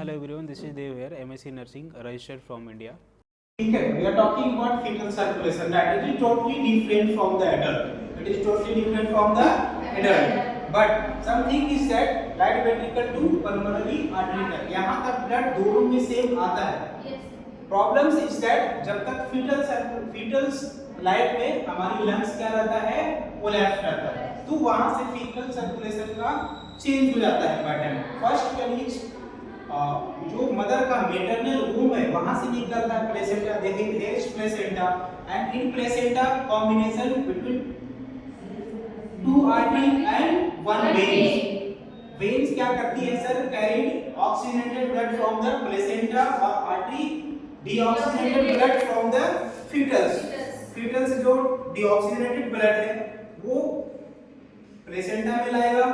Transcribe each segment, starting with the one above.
Hello everyone, this is Dev here, MSc Nursing, registered from India. ठीक है, we are talking about fetal circulation that it is totally different from the adult. It is totally different from the adult. But something is that right ventricle to pulmonary artery तक यहाँ तक blood दोनों में same आता है. Problems is that जब तक fetal life में हमारी लंग्स क्या रहता है, कोलैप्स रहता है, तो वहाँ से fetal circulation का चेंज हो जाता है पैटर्न. फर्स्ट कैन इज जो मदर का मेटरनल वूम है वहां से निकलता है प्लेसेंटा. देखिए there is placenta and in placenta combination between two artery and one veins. Veins क्या करती है sir, carried oxygenated blood from the placenta और artery deoxygenated blood from the foetus. Foetus जो डीऑक्सीजनेटेड ब्लड है वो placenta में लाएगा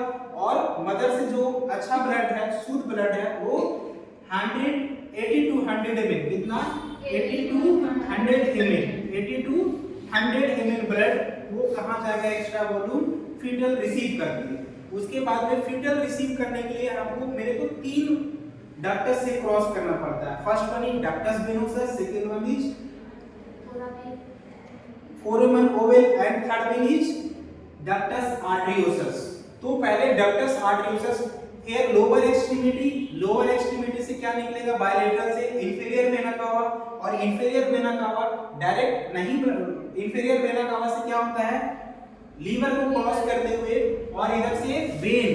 और मदर से जो अच्छा ब्लड है, शुद्ध ब्लड है, वो 80 to 100 ml. कितना 80 to 100 ml ब्लड वो कहाँ जाएगा, एक्स्ट्रा वॉल्यूम फीटल रिसीव करती है. उसके बाद में फीटल रिसीव करने के लिए हमको मेरे को 3 डक्टस से क्रॉस करना पड़ता है. First one is ductus venosus, second one is foramen Oval and third one is ductus arteriosus. तो पहले ductus arteriosus air lower extremity से क्या निकलेगा, बायलेटरल से इंफीरियर वेना कावा, और इंफीरियर वेना कावा डायरेक्ट नहीं, इंफीरियर वेना कावा से क्या होता है, लीवर को क्रॉस करते हुए और इधर से वेन,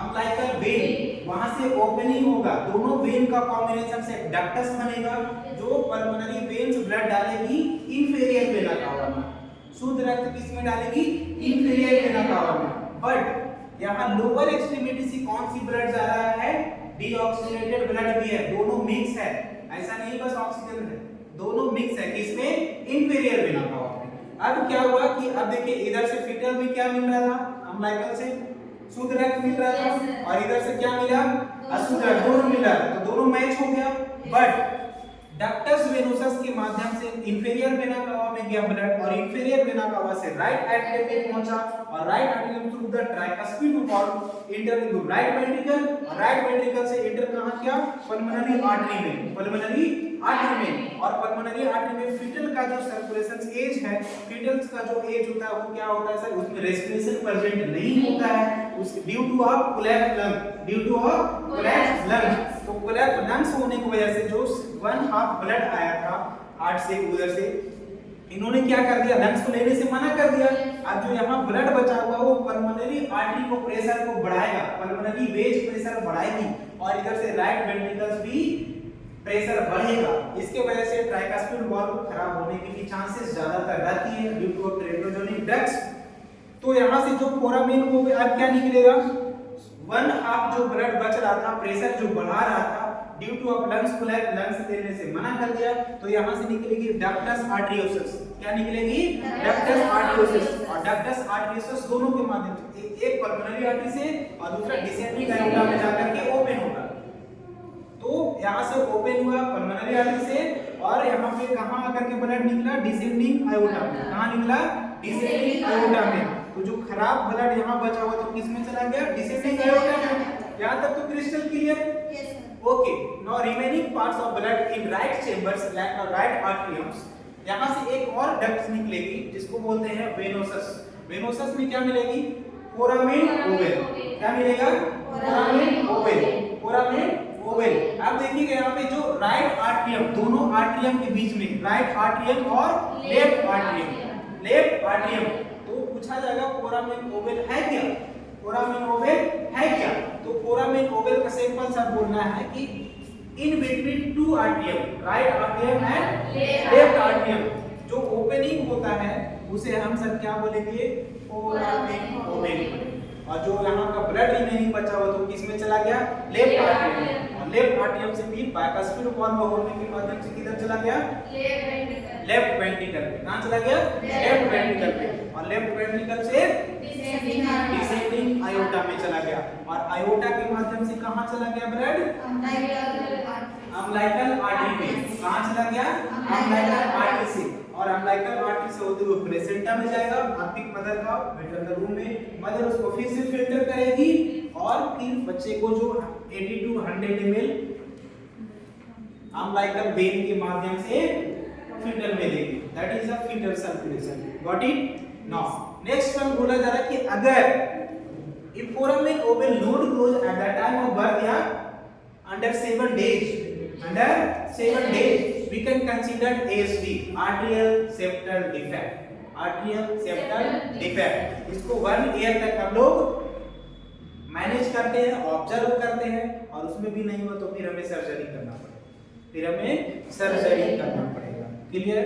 अम्बिलिकल वेन, वहां से ओपनिंग होगा. दोनों वेन का कॉम्बिनेशन से डक्टस बनेगा जो पल्मोनरी वेन्स ब्लड डालेगी इंफीरियर वेना कावा में. शुद्ध रक्त किस में डालेगी, इंफीरियर वेना कावा में. बट यहाँ लोअर एक्सट्रीमिटी से कौन सी ब्लड जा रहा है, डीऑक्सीजनेटेड ब्लड भी है, दोनों मिक्स है. ऐसा नहीं बस ऑक्सीजन है, दोनों मिक्स है. किसमें, इंफीरियर वेना कावा में. अब क्या हुआ कि अब देखिए इधर से फीटल में क्या मिल रहा था, अम्बिलिकल से शुद्ध रक्त मिल रहा था और इधर से क्या मिला, अशुद्ध रक्त, दोनों मिला, तो दोनों मैच हो गया. बट डक्टस वेनोसस के माध्यम से इंफीरियर वेना कावा में गया ब्लड और इंफीरियर वेना कावा से राइट एट्रियम में पहुंचा और right atrium through the tricuspid valve inter into right ventricle और राइट वेंट्रिकल से इंटर कहां किया, पल्मोनरी आर्टरी में. पल्मोनरी आर्टरी में, और पल्मोनरी आर्टरी में फीटल का जो सर्कुलेशन एज है, फीटल्स का जो एज होता है वो क्या होता है सर, उसमें रेस्पिरेशन प्रेजेंट नहीं होता है, उस due two of collapse lung, due two of collapse lung. तो कोलैप्स लंग्स होने की वजह से जो 1/2 ब्लड आया था हार्ट से, उधर से इन्होंने क्या कर दिया, लंग्स को लेने से मना कर दिया. अब जो यहाँ ब्लड बचा हुआ वो पल्मोनरी आर्टरी को प्रेशर को बढ़ाएगा, पल्मोनरी वेज प्रेशर बढ़ाएगी और इधर से राइट वेंट्रिकल्स भी प्रेशर बढ़ेगा. इसके वजह से ट्राइकस्पिड वॉल्व खराब होने की भी चांसेस ज्यादातर रहती है ड्यू टू टेट्रोजोनिक ड्रग्स. तो यहाँ से जो फोरामेन को अब क्या निकलेगा, 1/2 जो ब्लड बच रहा था, प्रेशर जो बढ़ा रहा था due two of lungs collapse, lungs देने से मना कर दिया, तो यहाँ से निकलेगी डक्टस आर्टरियोसस. क्या निकलेगी, डक्टस आर्टरियोसस. और डक्टस आर्टरियोसस दोनों के माध्यम से, एक पल्मोनरी आर्टरी से और दूसरा डिसेंडिंग एओर्टा में जाकर के ओपन होगा. तो यहाँ से ओपन हुआ पल्मोनरी आर्टरी से और यहाँ पे कहाँ आकर के ब्लड निकला, डिसेंडिंग एओर्टा में. कहाँ निकला, डिसेंडिंग एओर्टा में. तो जो खराब ब्लड यहाँ बचा हुआ तो किस में चला गया, डिसेंडिंग एओर्टा में. यहाँ तक तो crystal clear. Okay, now remaining parts of blood in right chambers like right atriums. यहाँ से एक और डक्ट निकलेगी जिसको बोलते हैं वेनोसस. वेनोसस में क्या मिलेगी, फोरामेन ओवल. क्या मिलेगा, फोरामेन ओवल, फोरामेन ओवल. अब देखिएगा यहाँ पे जो राइट आर्टरियम, दोनों आर्टरियम के बीच में राइट आर्टरियम और लेफ्ट आर्टरियम, तो पूछा जाएगा फोरामेन ओवल है क्या, फोरामेन ओवल है क्या. तो फोरामेन ओवल का सिंपल सा बोलना है कि in between two atrium, right atrium and left atrium, जो ओपनिंग होता है उसे हम सब क्या बोलेंगे, फोरामेन ओवल. और जो यहाँ का ब्लड रिमेनिंग बचा हुआ तो किस में चला गया, लेफ्ट आर्टरियम. और लेफ्ट आर्टरियम से भी बाइकास्पिड वॉल्व होने के माध्यम से किधर चला गया, लेफ्ट वेंट्रिकल पे. कहां चला गया, लेफ्ट वेंट्रिकल पे. और लेफ्ट वेंट्रिकल से डिसेंडिंग आयोटा में चला गया और आयोटा के माध्यम से कहां चला गया ब्लड, अम्बिलिकल आर्टरी में. कहां चला गया, अम्बिलिकल आर्टरी से. और अम्बिलिकल आर्टरी से होते हुए प्लेसेंटा में जाएगा, आपकी मदर का वेटरनरी रूम में. मदर उसको फिर से फिल्टर करेगी और फिर बच्चे को जो 80 to 100 ml अम्बिलिकल वेन के माध्यम से फीटल में लेंगे, that is a foetal circulation, got it? Now next one बोला जा रहा है कि अगर if foramen ovale not close at the time of birth या under 7 days we can consider ASD, arterial septal defect, arterial septal defect। इसको 1 year तक हम लोग मैनेज करते हैं, ऑब्जर्व करते हैं, और उसमें भी नहीं हुआ तो फिर हमें सर्जरी करना पड़ेगा, क्लियर?